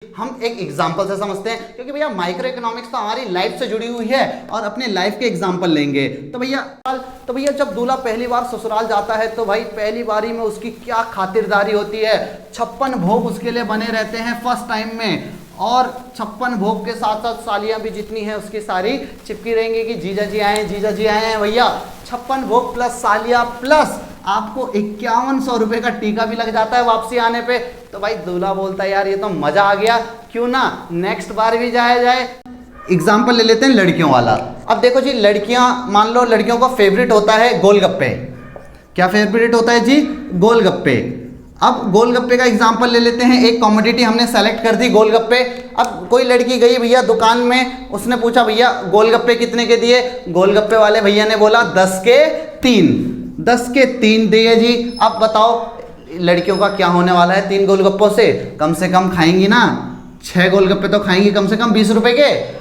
हम एक एग्जाम्पल से समझते हैं, क्योंकि भैया माइक्रो इकोनॉमिक्स तो हमारी लाइफ से जुड़ी हुई है और अपने लाइफ के एग्जाम्पल लेंगे। तो भैया जब दूल्हा पहली बार ससुराल जाता है तो भाई पहली बारी में उसकी क्या खातिरदारी होती है। 56 भोग उसके लिए बने रहते हैं फर्स्ट टाइम में, और 56 भोग के साथ साथ सालियां भी जितनी हैं उसकी सारी चिपकी रहेंगी कि जीजा जी आए हैं भैया। 56 भोग प्लस सालियां प्लस आपको 5100 रुपये का टीका भी लग जाता है वापसी आने पे। तो भाई दूल्हा बोलता है यार ये तो मजा आ गया, क्यों ना नेक्स्ट बार भी जाया जाए। एग्जाम्पल ले लेते हैं लड़कियों वाला। अब देखो जी, लड़कियां मान लो लड़कियों का फेवरेट होता है गोलगप्पे। क्या फेवरेट होता है जी? गोलगप्पे। अब गोलगप्पे का एग्जाम्पल ले लेते हैं। एक कमोडिटी हमने सेलेक्ट कर दी गोलगप्पे। अब कोई लड़की गई भैया दुकान में, उसने पूछा भैया गोलगप्पे कितने के दिए? गोलगप्पे वाले भैया ने बोला 10 के 3। 10 के 3 दिए जी। अब बताओ लड़कियों का क्या होने वाला है 3 गोलगप्पों से? कम से कम खाएंगी ना 6 गोलगप्पे तो खाएंगी कम से कम 20 रुपए के।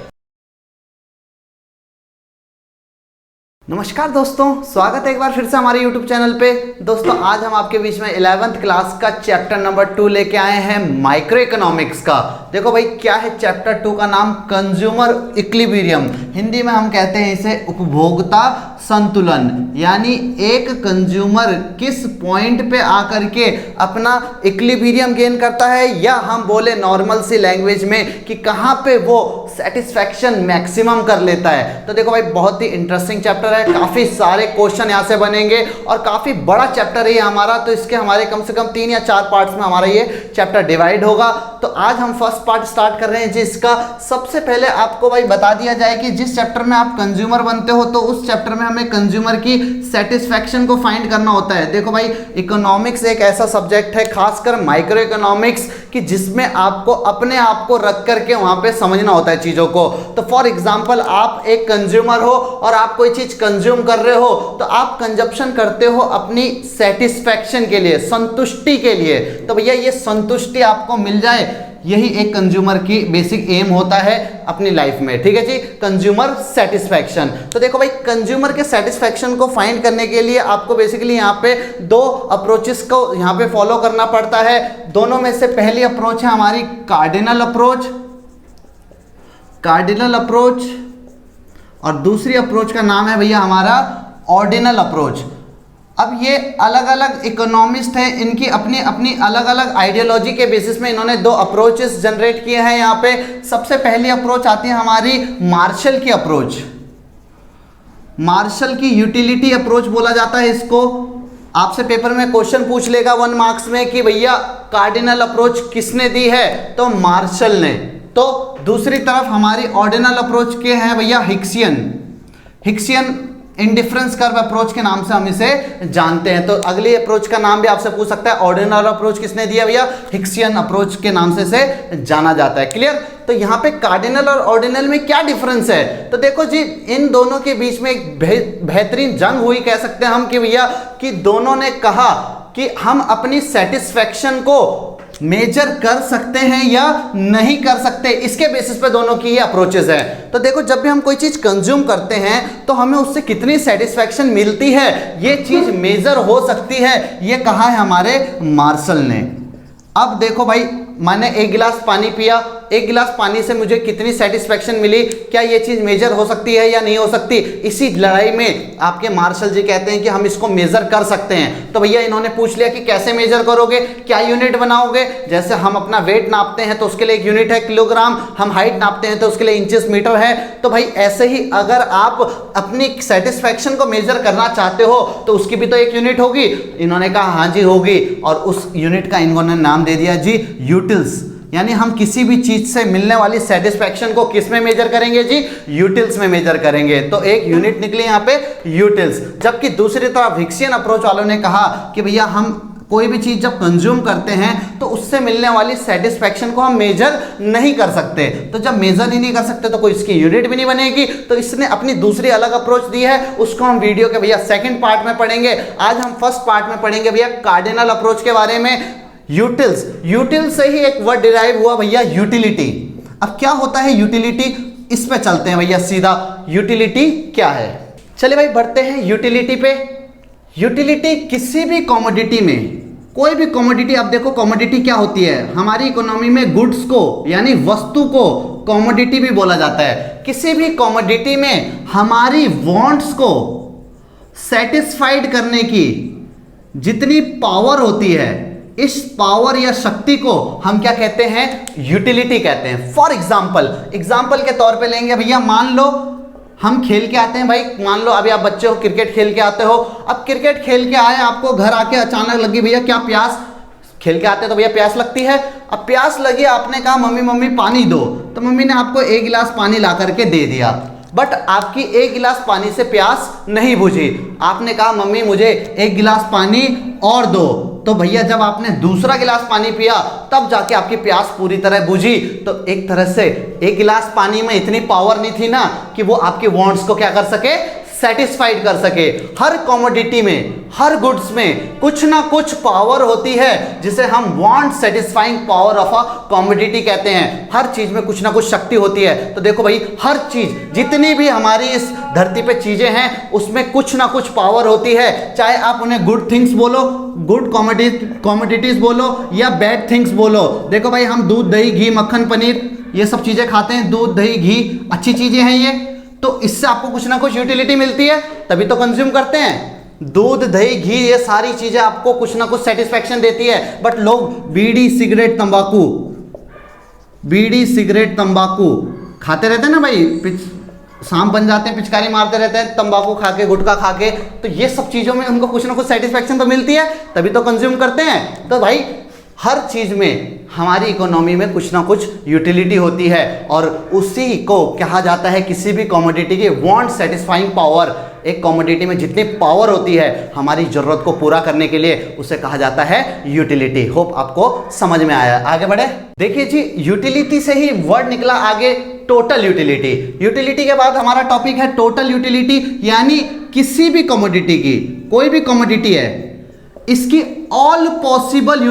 नमस्कार दोस्तों, स्वागत है एक बार फिर से हमारे YouTube चैनल पे। दोस्तों आज हम आपके बीच में 11th क्लास का चैप्टर नंबर 2 लेके आए हैं माइक्रो इकोनॉमिक्स का। देखो भाई क्या है चैप्टर 2 का नाम? Consumer equilibrium. हिंदी में हम कहते हैं इसे उपभोक्ता संतुलन। यानी एक कंज्यूमर किस पॉइंट पे आकर के अपना इक्विलिब्रियम गेन करता है, या हम बोले नॉर्मल सी लैंग्वेज में कि कहाँ पे वो सेटिस्फैक्शन मैक्सिमम कर लेता है। तो देखो भाई बहुत ही इंटरेस्टिंग चैप्टर है, काफी सारे क्वेश्चन यहाँ से बनेंगे और काफी बड़ा चैप्टर है ये हमारा। तो इसके हमारे कम से कम 3 या 4 पार्ट्स में हमारा ये चैप्टर डिवाइड होगा। तो आज हम फर्स्ट पार्ट स्टार्ट कर रहे हैं जिसका सबसे पहले आपको भाई बता दिया जाए कि जिस चैप्टर में आप कंज्यूमर बनते हो तो उस चैप्टर में हमें कंज्यूमर की सेटिस्फैक्शन को फाइंड करना होता है। देखो भाई इकोनॉमिक्स एक ऐसा सब्जेक्ट है, खासकर माइक्रो इकोनॉमिक्स, कि जिसमें आपको अपने आप को रख करके वहां पे समझना होता है चीजों को। तो फॉर एग्जांपल आप एक कंज्यूमर हो और आप कोई चीज कंज्यूम कर रहे हो तो आप कंजप्शन करते हो अपनी सेटिस्फैक्शन के लिए, संतुष्टि के लिए। तो भैया ये संतुष्टि आपको मिल जाए, यही एक कंज्यूमर की बेसिक एम होता है अपनी लाइफ में। ठीक है जी, कंज्यूमर सेटिस्फैक्शन। तो देखो भाई कंज्यूमर के सेटिस्फैक्शन को फाइंड करने के लिए आपको बेसिकली यहाँ पे 2 अप्रोचेस को यहाँ पे फॉलो करना पड़ता है। दोनों में से पहली अप्रोच है हमारी कार्डिनल अप्रोच, और दूसरी अप्रोच का नाम है भैया हमारा ऑर्डिनल अप्रोच। अब ये अलग अलग इकोनॉमिस्ट हैं, इनकी अपनी अपनी अलग अलग आइडियोलॉजी के बेसिस में इन्होंने 2 अप्रोचेस जनरेट किए हैं यहाँ पे। सबसे पहली अप्रोच आती है हमारी मार्शल की अप्रोच। मार्शल की यूटिलिटी अप्रोच बोला जाता है इसको। आपसे पेपर में क्वेश्चन पूछ लेगा 1 मार्क्स में कि भैया कार्डिनल अप्रोच किसने दी है? तो मार्शल ने। तो दूसरी तरफ हमारी ऑर्डिनल अप्रोच के हैं भैया हिक्सियन इंडिफरेंस कर्व अप्रोच के नाम से हम इसे जानते हैं। तो अगली अप्रोच का नाम भी आपसे पूछ सकता है, ऑर्डिनल अप्रोच किसने दिया भैया? हिक्सियन अप्रोच के नाम से इसे जाना जाता है। क्लियर? तो यहाँ पे कार्डिनल और ऑर्डिनल में क्या डिफरेंस है? तो देखो जी इन दोनों के बीच में एक बेहतरीन जंग हुई कह सकते हैं हम कि भैया कि दोनों ने कहा कि हम अपनी सेटिस्फैक्शन को मेजर कर सकते हैं या नहीं कर सकते। इसके बेसिस पे दोनों की ये अप्रोचेस है। तो देखो जब भी हम कोई चीज कंज्यूम करते हैं तो हमें उससे कितनी सेटिस्फैक्शन मिलती है ये चीज मेजर हो सकती है, ये कहा है हमारे मार्शल ने। अब देखो भाई मैंने 1 गिलास पानी पिया, 1 गिलास पानी से मुझे कितनी सेटिस्फैक्शन मिली, क्या ये चीज मेजर हो सकती है या नहीं हो सकती? इसी लड़ाई में आपके मार्शल जी कहते हैं कि हम इसको मेजर कर सकते हैं। तो भैया इन्होंने पूछ लिया कि कैसे मेजर करोगे, क्या यूनिट बनाओगे? जैसे हम अपना वेट नापते हैं तो उसके लिए एक यूनिट है किलोग्राम, हम हाइट नापते हैं तो उसके लिए इंचेस मीटर है। तो भाई ऐसे ही अगर आप अपनी सेटिस्फैक्शन को मेजर करना चाहते हो तो उसकी भी तो एक यूनिट होगी। इन्होंने कहा हाँ जी होगी, और उस यूनिट का इन्होंने नाम दे दिया जी यूटिल्स। यानी हम किसी भी चीज से मिलने वाली सेटिस्फैक्शन को किस में मेजर करेंगे जी? यूटिल्स में मेजर करेंगे। तो एक यूनिट निकली यहाँ पे यूटिल्स। जबकि दूसरी तरफ हिक्सियन अप्रोच वालों ने कहा कि भैया हम कोई भी चीज जब कंज्यूम करते हैं तो उससे मिलने वाली सेटिस्फैक्शन को हम मेजर नहीं कर सकते। तो जब मेजर ही नहीं कर सकते तो कोई इसकी यूनिट भी नहीं बनेगी। तो इसने अपनी दूसरी अलग अप्रोच दी है, उसको हम वीडियो के भैया सेकंड पार्ट में पढ़ेंगे। आज हम फर्स्ट पार्ट में पढ़ेंगे भैया कार्डिनल अप्रोच के बारे में। यूटिल्स से ही एक वर्ड डिराइव हुआ भैया यूटिलिटी। अब क्या होता है यूटिलिटी, इस पे चलते हैं भैया सीधा। यूटिलिटी क्या है? चलिए भाई बढ़ते हैं यूटिलिटी पे। यूटिलिटी किसी भी कमोडिटी में कोई भी कमोडिटी, अब देखो कमोडिटी क्या होती है हमारी इकोनॉमी में, गुड्स को यानी वस्तु को कमोडिटी भी बोला जाता है। किसी भी कमोडिटी में हमारी वांट्स को सेटिस्फाइड करने की जितनी पावर होती है, इस पावर या शक्ति को हम क्या कहते हैं, यूटिलिटी कहते हैं। फॉर एग्जाम्पल के तौर पे लेंगे भैया, मान लो हम खेल के आते हैं भाई, मान लो अभी आप बच्चे हो, क्रिकेट खेल के आते हो। अब क्रिकेट खेल के आए, आपको घर आके अचानक लगी भैया क्या प्यास, खेल के आते हैं तो भैया प्यास लगती है। अब प्यास लगी, आपने कहा मम्मी पानी दो, तो मम्मी ने आपको 1 गिलास पानी ला करके दे दिया, बट आपकी 1 गिलास पानी से प्यास नहीं बुझी। आपने कहा मम्मी मुझे 1 गिलास पानी और दो, तो भैया जब आपने दूसरा गिलास पानी पिया तब जाके आपकी प्यास पूरी तरह बुझी। तो एक तरह से 1 गिलास पानी में इतनी पावर नहीं थी ना कि वो आपके वांट्स को क्या कर सके, सेटिस्फाइड कर सके। हर कमोडिटी में, हर गुड्स में कुछ ना कुछ पावर होती है जिसे हम want satisfying power of a commodity कहते हैं। हर चीज में कुछ ना कुछ शक्ति होती है। तो देखो भाई, हर चीज, जितनी भी हमारी इस धरती पे चीजें हैं उसमें कुछ ना कुछ पावर होती है, चाहे आप उन्हें गुड थिंग्स बोलो, गुड कमोडिटीज बोलो या बैड थिंग्स बोलो। देखो भाई, हम दूध दही घी मक्खन पनीर ये सब चीजें खाते हैं, दूध दही घी अच्छी चीजें हैं ये, तो इससे आपको कुछ ना कुछ यूटिलिटी मिलती है, तभी तो कंज्यूम करते हैं। दूध दही घी ये सारी चीजें आपको कुछ ना कुछ सेटिस्फैक्शन देती है, बट लोग बीड़ी सिगरेट तंबाकू खाते रहते हैं ना भाई, शाम बन जाते हैं पिचकारी मारते रहते हैं तंबाकू खा के, गुटखा खा के, तो ये सब चीजों में उनको कुछ ना कुछ सेटिस्फैक्शन तो मिलती है, तभी तो कंज्यूम करते हैं। तो भाई हर चीज में हमारी इकोनॉमी में कुछ ना कुछ यूटिलिटी होती है, और उसी को कहा जाता है किसी भी कमोडिटी की वांट सेटिस्फाइंग पावर। एक कमोडिटी में जितनी पावर होती है हमारी जरूरत को पूरा करने के लिए, उसे कहा जाता है यूटिलिटी। होप आपको समझ में आया। आगे बढ़े, देखिए जी, यूटिलिटी से ही वर्ड निकला आगे टोटल यूटिलिटी। यूटिलिटी के बाद हमारा टॉपिक है टोटल यूटिलिटी, यानी किसी भी कमोडिटी की, कोई भी कमोडिटी है, इसकी ऑल पॉसिबल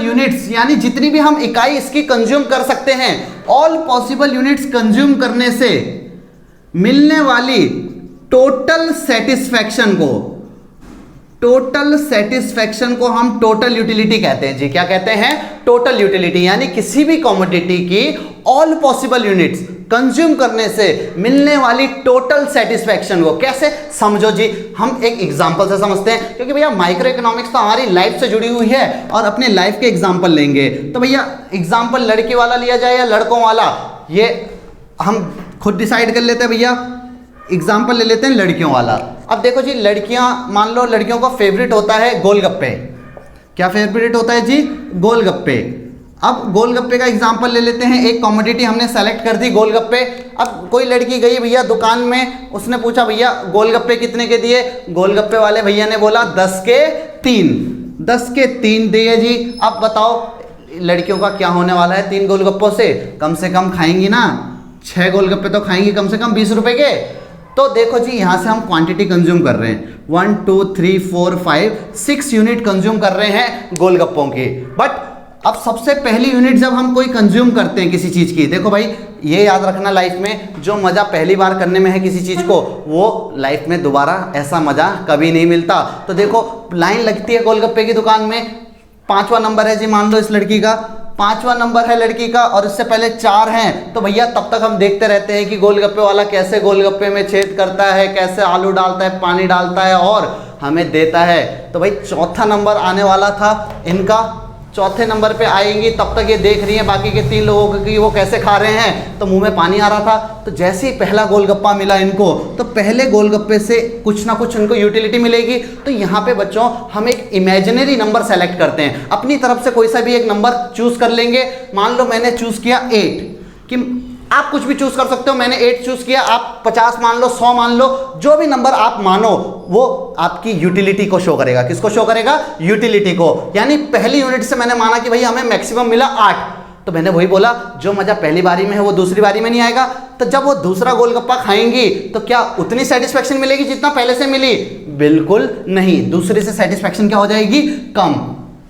यूनिट्स यानी जितनी भी हम इकाई इसकी कंज्यूम कर सकते हैं, ऑल पॉसिबल यूनिट्स कंज्यूम करने से मिलने वाली टोटल सेटिस्फैक्शन को हम टोटल यूटिलिटी कहते हैं जी। क्या कहते हैं? टोटल यूटिलिटी, यानी किसी भी कमोडिटी की ऑल पॉसिबल यूनिट्स कंज्यूम करने से मिलने वाली टोटल सेटिस्फैक्शन को। कैसे समझो जी, हम एक एग्जांपल से समझते हैं, क्योंकि भैया माइक्रो इकोनॉमिक्स तो हमारी लाइफ से जुड़ी हुई है और अपने लाइफ के एग्जांपल लेंगे। तो भैया एग्जांपल लड़की वाला लिया जाए या लड़कों वाला, ये हम खुद डिसाइड कर लेते हैं। भैया एग्जाम्पल ले लेते हैं लड़कियों वाला। अब देखो जी, लड़कियां, मान लो लड़कियों का फेवरेट होता है गोलगप्पे। क्या फेवरेट होता है जी? गोलगप्पे। अब गोलगप्पे का एग्जाम्पल ले लेते हैं, एक कमोडिटी हमने सेलेक्ट कर दी गोलगप्पे। अब कोई लड़की गई भैया दुकान में, उसने पूछा भैया गोलगप्पे कितने के दिए? गोलगप्पे वाले भैया ने बोला 10 के 3। 10 के 3 दिए जी। अब बताओ लड़कियों का क्या होने वाला है 3 गोलगप्पों से? कम से कम खाएंगी ना 6 गोलगप्पे तो खाएंगी कम से कम 20 रुपए के। तो देखो जी, यहां से हम क्वांटिटी कंज्यूम कर रहे हैं 1 2 3 4 5 6 यूनिट कंज्यूम कर रहे हैं गोलगप्पों की। बट अब सबसे पहली यूनिट जब हम कोई कंज्यूम करते हैं किसी चीज की, देखो भाई ये याद रखना, लाइफ में जो मजा पहली बार करने में है किसी चीज को, वो लाइफ में दोबारा ऐसा मजा कभी नहीं मिलता। तो देखो लाइन लगती है गोलगप्पे की दुकान में, 5वां नंबर है जी, मान लो इस लड़की का 5वां नंबर है लड़की का, और इससे पहले 4 हैं। तो भैया तब तक हम देखते रहते हैं कि गोलगप्पे वाला कैसे गोलगप्पे में छेद करता है, कैसे आलू डालता है, पानी डालता है और हमें देता है। तो भाई 4था नंबर आने वाला था इनका, 4थे नंबर पे आएंगी, तब तक ये देख रही है बाकी के 3 लोगों को कि वो कैसे खा रहे हैं, तो मुंह में पानी आ रहा था। तो जैसे ही पहला गोलगप्पा मिला इनको, तो पहले गोलगप्पे से कुछ ना कुछ उनको यूटिलिटी मिलेगी। तो यहाँ पे बच्चों हम एक इमेजिनरी नंबर सेलेक्ट करते हैं, अपनी तरफ से कोई सा भी एक नंबर चूज कर लेंगे। मान लो मैंने चूज किया 8, कि आप कुछ भी चूज कर सकते हो, मैंने 8 चूज किया, आप 50 मान लो, 100 मान लो, जो भी नंबर आप मानो वो आपकी यूटिलिटी को शो करेगा। किसको शो करेगा? यूटिलिटी को। यानी पहली यूनिट से मैंने माना कि भाई हमें मैक्सिमम मिला 8, तो मैंने वही बोला जो मजा पहली बारी में है वो दूसरी बारी में नहीं आएगा। तो जब वो दूसरा गोलगप्पा खाएंगी तो क्या उतनी सेटिस्फैक्शन मिलेगी जितना पहले से मिली? बिल्कुल नहीं, दूसरे से सेटिस्फैक्शन क्या हो जाएगी? कम,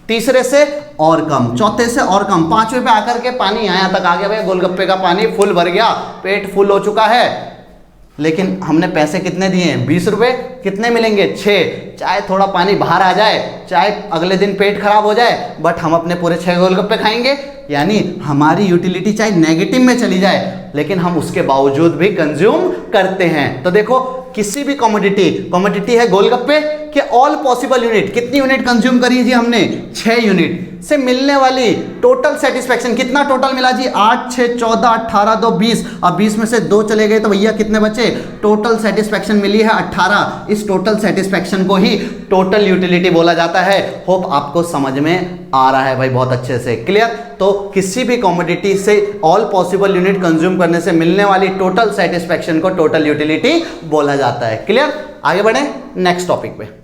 तीसरे से और कम, चौथे से और कम, 5वें पे आकर के पानी यहाँ तक आ गया, भाई गोलगप्पे का पानी फुल भर गया, पेट फुल हो चुका है। लेकिन हमने पैसे कितने दिए हैं, 20 रुपये, कितने मिलेंगे, 6। चाहे थोड़ा पानी बाहर आ जाए, चाहे अगले दिन पेट खराब हो जाए, बट हम अपने पूरे 6 गोलगप्पे खाएंगे। यानी हमारी यूटिलिटी चाहे नेगेटिव में चली जाए, लेकिन हम उसके बावजूद भी कंज्यूम करते हैं। तो देखो किसी भी कमोडिटी है गोलगप्पे के ऑल पॉसिबल यूनिट, कितनी यूनिट कंज्यूम करी जी हमने, 6 यूनिट से मिलने वाली टोटल सेटिस्फेक्शन, कितना टोटल मिला जी, 8, 6, 14, 18, 2, 20। अब 20 में से 2 चले गए तो भैया कितने बचे, टोटल सेटिस्फेक्शन मिली है 18। इस टोटल सेटिस्फेक्शन को ही टोटल यूटिलिटी बोला जाता है। होप आपको समझ में आ रहा है भाई, बहुत अच्छे से क्लियर। तो किसी भी कमोडिटी से ऑल पॉसिबल यूनिट कंज्यूम करने से मिलने वाली टोटल सेटिस्फेक्शन को टोटल यूटिलिटी बोला जाता है। क्लियर, आगे बढ़े नेक्स्ट टॉपिक पे।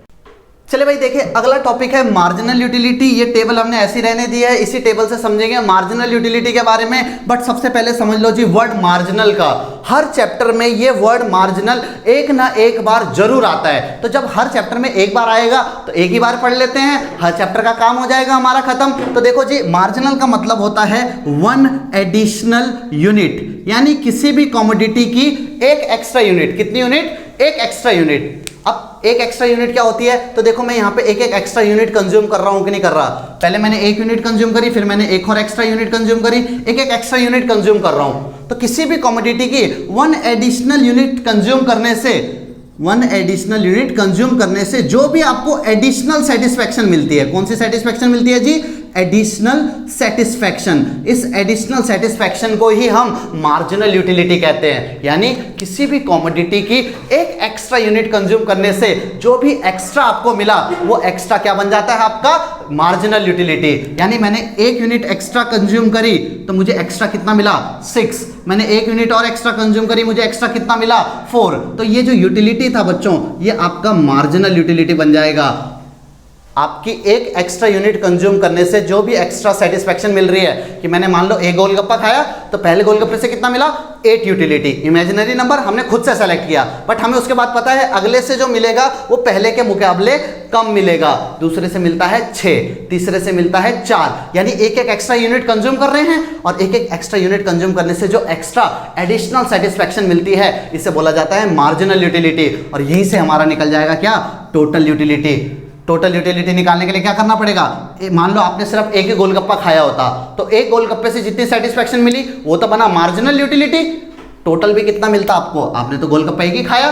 चलिए भाई देखिए, अगला टॉपिक है मार्जिनल यूटिलिटी। ये टेबल हमने ऐसी रहने दी है, इसी टेबल से समझेंगे मार्जिनल यूटिलिटी के बारे में। बट सबसे पहले समझ लो जी वर्ड मार्जिनल का। हर चैप्टर में ये वर्ड मार्जिनल एक ना एक बार जरूर आता है। तो जब हर चैप्टर में एक बार आएगा तो एक ही बार पढ़ लेते हैं, हर चैप्टर का काम हो जाएगा हमारा खत्म। तो देखो जी, मार्जिनल का मतलब होता है 1 एडिशनल यूनिट, यानी किसी भी कमोडिटी की एक एक्स्ट्रा यूनिट। कितनी यूनिट, एक एक्स्ट्रा यूनिट। अब एक एक्स्ट्रा यूनिट क्या होती है, तो देखो मैं यहाँ पे एक एक्स्ट्रा यूनिट कंज्यूम कर रहा हूँ कि नहीं कर रहा। पहले मैंने 1 यूनिट कंज्यूम करी, फिर मैंने एक और एक्स्ट्रा यूनिट कंज्यूम करी, एक एक्स्ट्रा यूनिट कंज्यूम कर रहा हूँ। तो किसी भी कमोडिटी की 1 एडिशनल यूनिट कंज्यूम करने से, 1 एडिशनल यूनिट कंज्यूम करने से जो भी आपको एडिशनल सेटिस्फेक्शन मिलती है, कौन सी सेटिस्फेक्शन मिलती है जी, एडिशनल सेटिस्फेक्शन। इस एडिशनल सेटिस्फेक्शन को ही हम मार्जिनल यूटिलिटी कहते हैं। यानी किसी भी कमोडिटी की एक एक्स्ट्रा यूनिट कंज्यूम करने से जो भी एक्स्ट्रा आपको मिला, वो एक्स्ट्रा क्या बन जाता है आपका, मार्जिनल यूटिलिटी। यानी मैंने 1 यूनिट एक्स्ट्रा कंज्यूम करी तो मुझे एक्स्ट्रा कितना मिला, 6। मैंने 1 यूनिट और एक्स्ट्रा कंज्यूम करी, मुझे एक्स्ट्रा कितना मिला, 4। तो ये जो यूटिलिटी था बच्चों, ये आपका मार्जिनल यूटिलिटी बन जाएगा। आपकी एक एक्स्ट्रा यूनिट कंज्यूम करने से जो भी एक्स्ट्रा सेटिस्फेक्शन मिल रही है, कि मैंने मान लो 1 गोलगप्पा खाया तो पहले गोलगप्पे से कितना मिला, 8 यूटिलिटी। इमेजिनरी नंबर हमने खुद से सेलेक्ट किया, बट हमें उसके बाद पता है अगले से जो मिलेगा वो पहले के मुकाबले कम मिलेगा। दूसरे से मिलता है 6, तीसरे से मिलता है 4। यानी एक एक्स्ट्रा यूनिट कंज्यूम कर रहे हैं, और एक एक्स्ट्रा यूनिट कंज्यूम करने से जो एक्स्ट्रा एडिशनल सेटिस्फेक्शन मिलती है, इसे बोला जाता है मार्जिनल यूटिलिटी। और यहीं से हमारा निकल जाएगा क्या, टोटल यूटिलिटी। टोटल यूटिलिटी निकालने के लिए क्या करना पड़ेगा, मान लो आपने सिर्फ 1 ही गोलगप्पा खाया होता, तो 1 गोलगप्पे से जितनी सेटिस्फेक्शन मिली वो तो बना मार्जिनल यूटिलिटी। टोटल भी कितना मिलता आपको, आपने तो गोलगप्पा 1 ही खाया,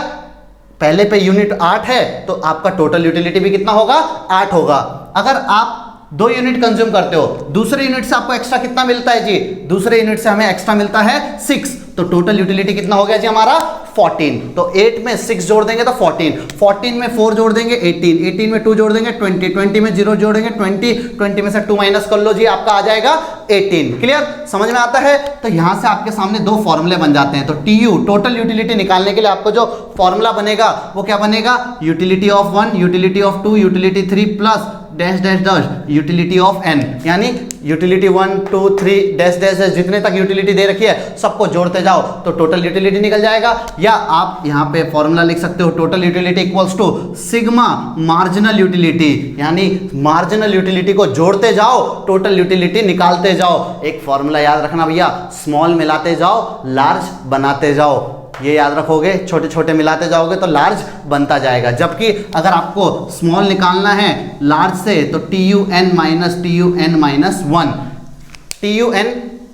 पहले पे यूनिट 8 है, तो आपका टोटल यूटिलिटी भी कितना होगा, 8 होगा। अगर आप 2 यूनिट कंज्यूम करते हो, दूसरे यूनिट से आपको एक्स्ट्रा कितना मिलता है जी, दूसरे यूनिट से हमें एक्स्ट्रा मिलता है 6। तो टोटल यूटिलिटी कितना हो गया जी हमारा, 14। तो 8 में 6 जोड़ देंगे तो 14, 14 में 4 जोड़ देंगे 18, 18 में 2 जोड़ देंगे 20, 20 में 0 जोड़ेंगे 20, 20 में से 2 माइनस कर लो जी, आपका आ जाएगा 18। क्लियर, समझ में आता है। तो यहां से आपके सामने 2 फॉर्मूले बन जाते हैं। तो TU टोटल यूटिलिटी निकालने के लिए आपको जो फॉर्मूला बनेगा वो क्या बनेगा, utility of 1, utility of 2, utility 3 plus dash dash dash utility of n। यानी यूटिलिटी 1, 2, 3 डैश डैश डैश, जितने तक यूटिलिटी दे रखी है सबको जोड़ते जाओ तो टोटल यूटिलिटी निकल जाएगा। या आप यहाँ पे फॉर्मूला लिख सकते हो, total utility equals to sigma marginal utility. यानी मार्जिनल यूटिलिटी को जोड़ते जाओ, टोटल यूटिलिटी निकालते जाओ। एक फॉर्मूला याद रखना भैया, स्मॉल मिलाते जाओ, लार्ज बनाते जाओ। ये याद रखोगे, छोटे छोटे मिलाते जाओगे तो लार्ज बनता जाएगा। जबकि अगर आपको स्मॉल निकालना है लार्ज से तो TUN minus TUN minus 1, TUN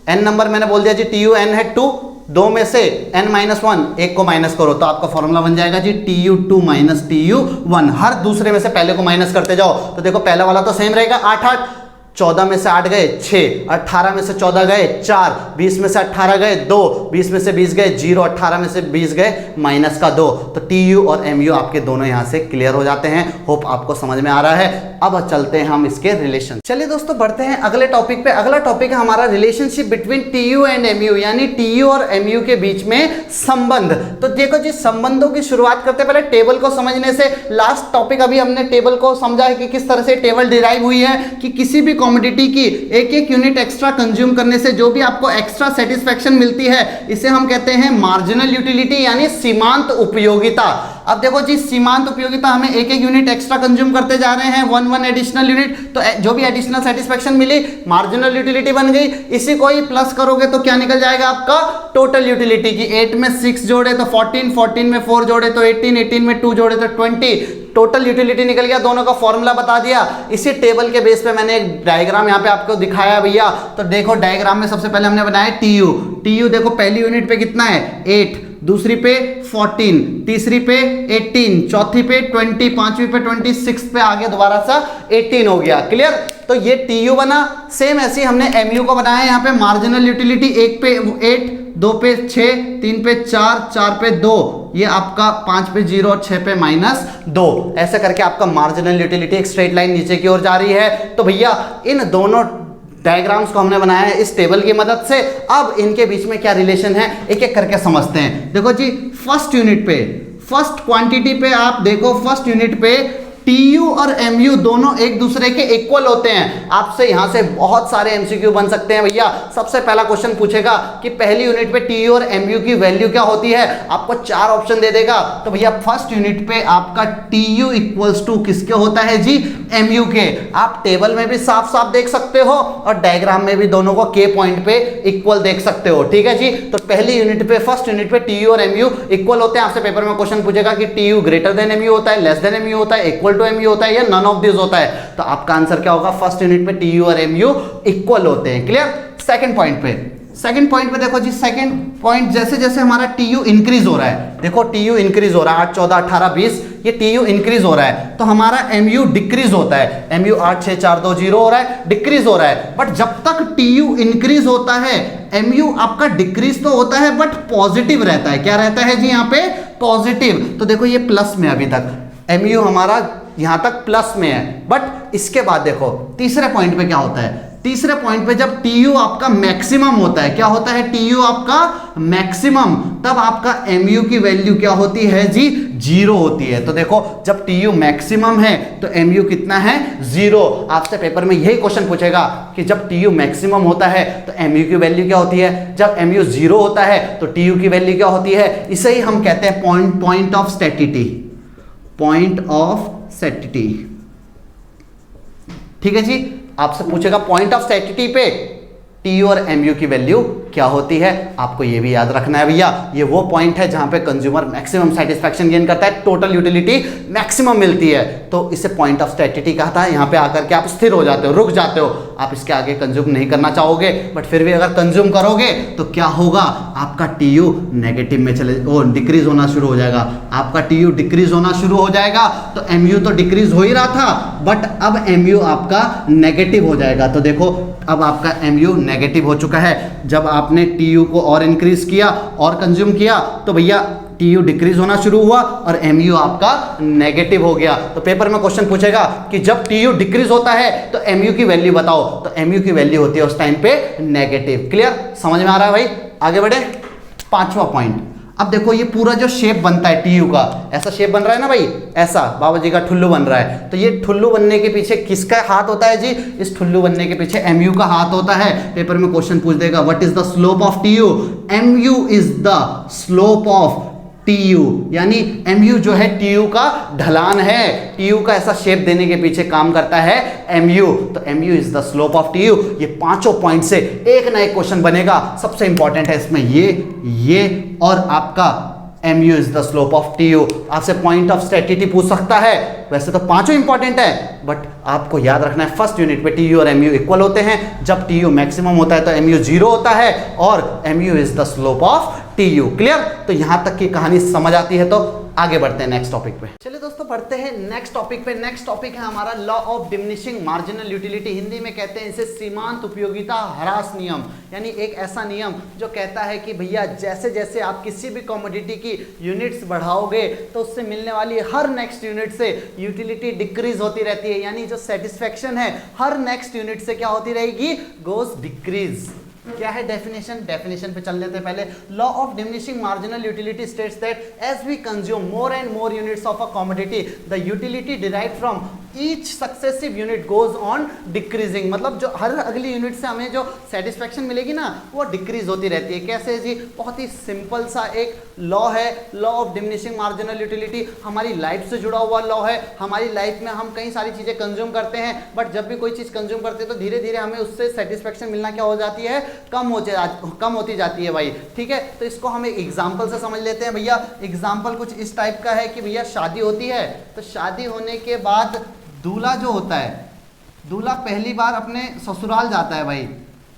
n number मैंने बोल दिया जी, TUN है 2, 2 में से n माइनस 1, 1 को माइनस करो तो आपका फॉर्मूला बन जाएगा जी TU2 माइनस TU1। हर दूसरे में से पहले को माइनस करते जाओ तो देखो पहला वाला तो सेम रहेगा, 8 8, 14 में से 8 गए 6, 18 में से 14 गए 4, 20 में से 18 गए 2, 20 में से 20 गए 0, 18 में से 20 गए माइनस का 2। तो TU और MU आपके दोनों यहाँ से क्लियर हो जाते हैं। होप आपको समझ में आ रहा है। अब चलते हैं हम इसके रिलेशन। चलिए दोस्तों बढ़ते हैं अगले टॉपिक पे। अगला टॉपिक है हमारा relationship between TU and MU, यानी TU और MU के बीच में संबंध। तो देखो जी, संबंधों की शुरुआत करते पहले टेबल को समझने से। लास्ट टॉपिक अभी हमने टेबल को समझा है कि किस तरह से टेबल डिराइव हुई है, कि किसी भी कमोडिटी की एक एक यूनिट एक्स्ट्रा कंज्यूम करने से जो भी आपको एक्स्ट्रा सेटिस्फेक्शन मिलती है इसे हम कहते हैं मार्जिनल यूटिलिटी यानी सीमांत उपयोगिता। अब देखो जी, सीमांत उपयोगिता हमें एक एक यूनिट एक्स्ट्रा कंज्यूम करते जा रहे हैं, वन एडिशनल यूनिट, तो जो भी एडिशनल सेटिस्फेक्शन मिली मार्जिनल यूटिलिटी बन गई। इसी को ही प्लस करोगे तो क्या निकल जाएगा आपका टोटल यूटिलिटी की 8 में 6 जोड़े तो 14, 14 में 4 जोड़े तो 18, 18 में 2 जोड़े तो 20, टोटल यूटिलिटी निकल गया। दोनों का फॉर्मूला बता दिया। इसी टेबल के बेस पे मैंने एक डायग्राम यहाँ पे आपको दिखाया भैया। तो देखो डायग्राम में सबसे पहले हमने बनाया टीयू। टीयू देखो पहली यूनिट पे कितना है 8, दूसरी पे 14, तीसरी पे 18, चौथी पे 20, पांचवी पे 26 पे आगे दोबारा सा 18 हो गया। क्लियर? तो ये टीयू बना। सेम ऐसे ही हमने एमयू को बनाया। यहाँ पे मार्जिनल यूटिलिटी 1 पे 8, 2 पे 6, 3 पे 4, 4 पे 2, ये आपका 5 पे 0 और 6 पे -2। ऐसे करके आपका मार्जिनल यूटिलिटी एक स्ट्रेट लाइन नीचे की ओर जा रही है। तो भैया इन दोनों डायग्राम्स को हमने बनाया है इस टेबल की मदद से। अब इनके बीच में क्या रिलेशन है एक एक करके समझते हैं। देखो जी, फर्स्ट यूनिट पे, फर्स्ट क्वांटिटी पे आप देखो, फर्स्ट यूनिट पे टीयू और एमयू दोनों एक दूसरे के इक्वल होते हैं। आपसे यहां से बहुत सारे एमसीक्यू बन सकते हैं भैया। सबसे पहला क्वेश्चन पूछेगा कि पहली यूनिट पे टीयू और एमयू की वैल्यू क्या होती है, आपको 4 ऑप्शन दे देगा। तो भैया फर्स्ट यूनिट पे आपका टीयू इक्वल्स टू किसके होता है जी, एमयू के। आप टेबल में भी साफ साफ देख सकते हो और डायग्राम में भी दोनों को के पॉइंट पे इक्वल देख सकते हो। ठीक है जी। तो पहली यूनिट पे, फर्स्ट यूनिट पे टीयू और एमयू इक्वल होते हैं। आपसे पेपर में क्वेश्चन पूछेगा कि टीयू ग्रेटर देन एमयू होता है, लेस देन एमयू होता है, इक्वल टू एमयू होता है या नन ऑफ दिस होता है। तो आपका आंसर क्या होगा, फर्स्ट यूनिट पे टीयू और एमयू इक्वल होते हैं। क्लियर? सेकंड पॉइंट पे, सेकंड पॉइंट पे देखो जी, सेकंड पॉइंट जैसे जैसे हमारा टीयू इंक्रीज हो रहा है, देखो टीयू इंक्रीज हो रहा है 8, 14, 18, 20, ये टीयू इंक्रीज हो रहा है। तो हमारा एमयू डिक्रीज होता है। एमयू 8, 6, 4, 2, 0 हो रहा है, डिक्रीज हो रहा है। बट जब तक टीयू इंक्रीज होता है एमयू आपका डिक्रीज तो होता है बट पॉजिटिव रहता है। क्या रहता है जी यहाँ पे, पॉजिटिव। तो देखो ये प्लस में अभी तक एमयू हमारा यहां तक प्लस में है। बट इसके बाद देखो तीसरे पॉइंट पे क्या होता है, तीसरे पॉइंट पे जब टीयू आपका मैक्सिमम होता है, क्या होता है, टीयू आपका मैक्सिमम, तब आपका एमयू की वैल्यू क्या होती है जी, 0 होती है। तो देखो जब टीयू मैक्सिमम है तो एमयू कितना है, 0। आपसे पेपर में यही क्वेश्चन पूछेगा कि जब टीयू मैक्सिमम होता है तो एमयू की वैल्यू क्या होती है, जब एमयू 0 होता है तो टीयू की वैल्यू क्या होती है। इसे ही हम कहते हैं पॉइंट ऑफ स्टैटिटी, पॉइंट ऑफ स्टैटिटी। ठीक है जी। आपसे पूछेगा पॉइंट ऑफ स्टैटिटी पे टीयू और एमयू की वैल्यू क्या होती है। आपको ये भी याद रखना है भैया, ये वो पॉइंट है जहां पे कंज्यूमर मैक्सिमम सेटिस्फैक्शन गेन करता है, टोटल यूटिलिटी मैक्सिमम मिलती है। तो इसे पॉइंट ऑफ स्टैटिटी कहता है। यहां पे आकर के आप स्थिर हो जाते हो, रुक जाते हो, आप इसके आगे कंज्यूम नहीं करना चाहोगे। बट फिर भी अगर कंज्यूम करोगे तो क्या होगा, आपका टीयू नेगेटिव में डिक्रीज होना शुरू हो जाएगा। आपका टीयू डिक्रीज होना शुरू हो जाएगा तो एमयू तो डिक्रीज हो ही रहा था बट अब एमयू आपका नेगेटिव हो जाएगा। तो देखो अब आपका एमयू नेगेटिव हो चुका है। जब आपने टीयू को और इंक्रीज किया और कंज्यूम किया तो भैया टीयू डिक्रीज होना शुरू हुआ और एमयू आपका नेगेटिव हो गया। तो पेपर में क्वेश्चन पूछेगा कि जब टीयू डिक्रीज होता है तो एमयू की वैल्यू बताओ। तो एमयू की वैल्यू होती है उस टाइम पे नेगेटिव। क्लियर? समझ में आ रहा है भाई? आगे बढ़े। पांचवा पॉइंट, अब देखो ये पूरा जो शेप बनता है टीयू का, ऐसा शेप बन रहा है ना भाई, ऐसा बाबा जी का ठुल्लू बन रहा है। तो ये ठुल्लू बनने के पीछे किसका हाथ होता है जी, इस ठुल्लू बनने के पीछे एमयू का हाथ होता है। पेपर में क्वेश्चन पूछ देगा what is the slope of TU, MU is the slope of TU, यानी एमयू जो है टीयू का ढलान है। टीयू का ऐसा शेप देने के पीछे काम करता है एमयू। तो MU is the slope of TU. ये पांचों पॉइंट से एक ना एक क्वेश्चन बनेगा। सबसे इंपॉर्टेंट है इसमें ये और आपका mu is the slope of TU. आपसे पॉइंट ऑफ स्टैटिटी पूछ सकता है। वैसे तो पांचों इंपॉर्टेंट है बट आपको याद रखना है फर्स्ट यूनिट पे टीयू और एमयू इक्वल होते हैं। जब टीयू मैक्सिमम होता है तो एमयू 0 होता है और MU is the slope of TU. Clear? तो यहां तक की कहानी समझ आती है तो आगे बढ़ते हैं नेक्स्ट टॉपिक पे। चलिए दोस्तों बढ़ते हैं नेक्स्ट टॉपिक पे। नेक्स्ट टॉपिक है हमारा law of diminishing marginal utility. Hindi में कहते हैं इसे सीमांत उपयोगिता ह्रास नियम, यानी एक ऐसा नियम जो कहता है कि भैया जैसे जैसे आप किसी भी कमोडिटी की यूनिट्स बढ़ाओगे तो उससे मिलने वाली हर नेक्स्ट यूनिट से यूटिलिटी डिक्रीज होती रहती है, यानी जो सेटिस्फेक्शन है हर नेक्स्ट यूनिट से क्या होती रहेगी, गोज डिक्रीज। क्या है डेफिनेशन, डेफिनेशन पे चल लेते हैं पहले। Law of diminishing marginal utility states that as we consume more and more units of a commodity the utility derived from each successive unit goes on decreasing, मतलब जो हर अगली यूनिट से हमें जो सेटिस्फेक्शन मिलेगी ना वो डिक्रीज होती रहती है। कैसे जी? बहुत ही सिंपल सा एक लॉ है, law of diminishing marginal utility. हमारी लाइफ से जुड़ा हुआ लॉ है। हमारी लाइफ में हम कई सारी चीजें कंज्यूम करते हैं, बट जब भी कोई चीज कंज्यूम करते हैं तो धीरे धीरे हमें उससे सेटिस्फेक्शन मिलना क्या हो जाती है? कम होती जाती है भाई। ठीक है, तो इसको हम एक एग्जाम्पल से समझ लेते हैं भैया। एग्जाम्पल कुछ इस टाइप का है कि भैया शादी होती है, तो शादी होने के बाद दूल्हा जो होता है, दूल्हा पहली बार अपने ससुराल जाता है भाई।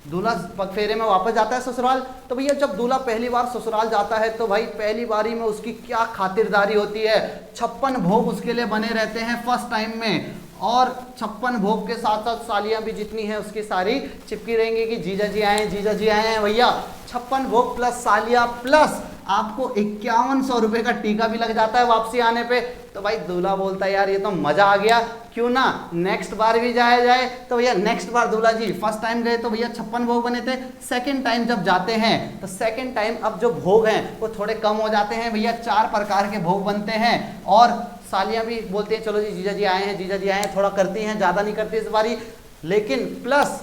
दूल्हा पगफेरे में वापस जाता है ससुराल। तो भैया जब दूल्हा पहली बार ससुराल जाता है तो भाई पहली बारी में उसकी क्या खातिरदारी होती है। 56 भोग उसके लिए बने रहते हैं फर्स्ट टाइम में, और 56 भोग के साथ साथ सालियां भी जितनी हैं उसकी सारी चिपकी रहेंगी कि जीजा जी आए हैं, जीजा जी आए हैं। भैया 56 भोग प्लस सालियां प्लस आपको 5100 रुपए का टीका भी लग जाता है वापसी आने पे। तो भाई दूल्हा बोलता है यार ये तो मजा आ गया, क्यों ना नेक्स्ट बार भी जाया जाए। तो भैया नेक्स्ट बार दूल्हा जी फर्स्ट टाइम गए तो भैया 56 भोग बने थे, सेकंड टाइम जब जाते हैं तो सेकंड टाइम अब जो भोग हैं वो थोड़े कम हो जाते हैं भैया। 4 प्रकार के भोग बनते हैं, और सालियां भी बोलती हैं चलो जी जीजा जी आए हैं, जीजा जी आए हैं, थोड़ा करती हैं, ज़्यादा नहीं करती इस बारी। लेकिन प्लस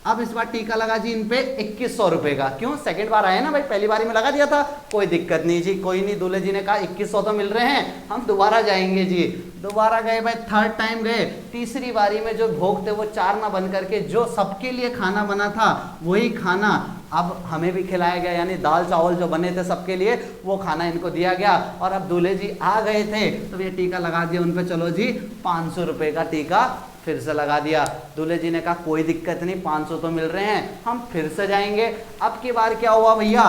अब इस बार टीका लगा जी इन पे 2100 रुपए का। क्यों? सेकंड बार आए ना भाई, पहली बारी में लगा दिया था, कोई दिक्कत नहीं जी, कोई नहीं। दूल्हे जी ने कहा 2100 तो मिल रहे हैं, हम दोबारा जाएंगे जी। दोबारा गए भाई, थर्ड टाइम गए। तीसरी बारी में जो भोग थे वो 4 ना बन करके जो सबके लिए खाना बना था वही खाना अब हमें भी खिलाया गया, यानी दाल चावल जो बने थे सबके लिए वो खाना इनको दिया गया। और अब दूल्हे जी आ गए थे तो ये टीका लगा दिया उन पे, चलो जी 500 रुपए का टीका फिर से लगा दिया। दूल्हे जी ने कहा कोई दिक्कत नहीं, 500 तो मिल रहे हैं, हम फिर से जाएंगे। अब की बार क्या हुआ भैया?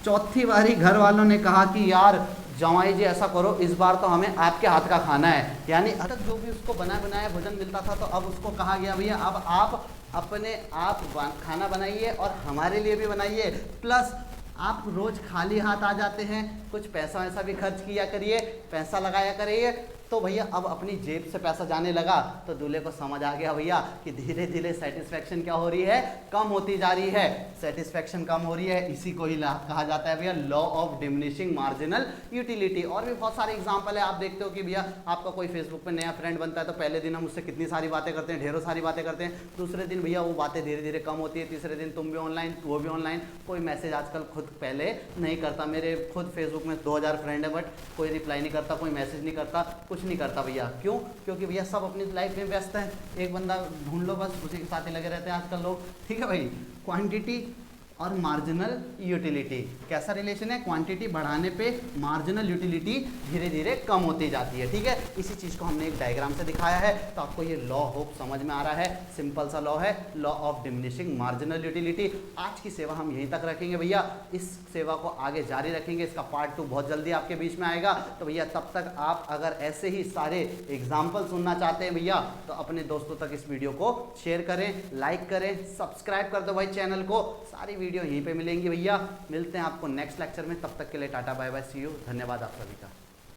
चौथी बारी घर वालों ने कहा कि यार जमाई जी ऐसा करो, इस बार तो हमें आपके हाथ का खाना है। यानी अब जो भी उसको बना बनाया भोजन मिलता था तो अब उसको कहा गया भैया अब आप अपने आप खाना बनाइए और हमारे लिए भी बनाइए, प्लस आप रोज खाली हाथ आ जाते हैं, कुछ पैसा वैसा भी खर्च किया करिए, पैसा लगाया करिए। तो भैया अब अपनी जेब से पैसा जाने लगा तो दूल्हे को समझ आ गया भैया कि धीरे धीरे सेटिस्फेक्शन क्या हो रही है? कम होती जा रही है। सेटिस्फेक्शन कम हो रही है, इसी को ही कहा जाता है भैया law of diminishing marginal utility. और भी बहुत सारे एग्जांपल है। आप देखते हो कि भैया आपका कोई फेसबुक पे नया फ्रेंड बनता है तो पहले दिन हम उससे कितनी सारी बातें करते हैं, ढेरों सारी बातें करते हैं। दूसरे दिन भैया वो बातें धीरे धीरे कम होती है, तीसरे दिन तुम भी ऑनलाइन वो भी ऑनलाइन। कोई मैसेज आजकल खुद पहले नहीं करता, मेरे खुद फेसबुक में 2000 फ्रेंड है बट कोई रिप्लाई नहीं करता, कोई मैसेज नहीं करता, कुछ नहीं करता भैया। क्यों? क्योंकि भैया सब अपनी लाइफ में व्यस्त हैं। एक बंदा ढूंढ लो बस, उसी के साथ ही लगे रहते हैं आजकल लोग। ठीक है भाई, क्वांटिटी और मार्जिनल यूटिलिटी कैसा रिलेशन है? क्वांटिटी बढ़ाने पे मार्जिनल यूटिलिटी धीरे धीरे कम होती जाती है। ठीक है, इसी चीज़ को हमने एक डायग्राम से दिखाया है तो आपको ये लॉ होप समझ में आ रहा है। सिंपल सा लॉ है, law of diminishing marginal utility. आज की सेवा हम यहीं तक रखेंगे भैया, इस सेवा को आगे जारी रखेंगे। इसका पार्ट 2 बहुत जल्दी आपके बीच में आएगा। तो भैया तब तक आप अगर ऐसे ही सारे एग्जाम्पल सुनना चाहते हैं भैया तो अपने दोस्तों तक इस वीडियो को शेयर करें, लाइक करें, सब्सक्राइब कर दो भाई चैनल को। सारी वीडियो यहीं पे मिलेंगी भैया। मिलते हैं आपको नेक्स्ट लेक्चर में, तब तक के लिए tata bye bye, see you. धन्यवाद आप सभी का।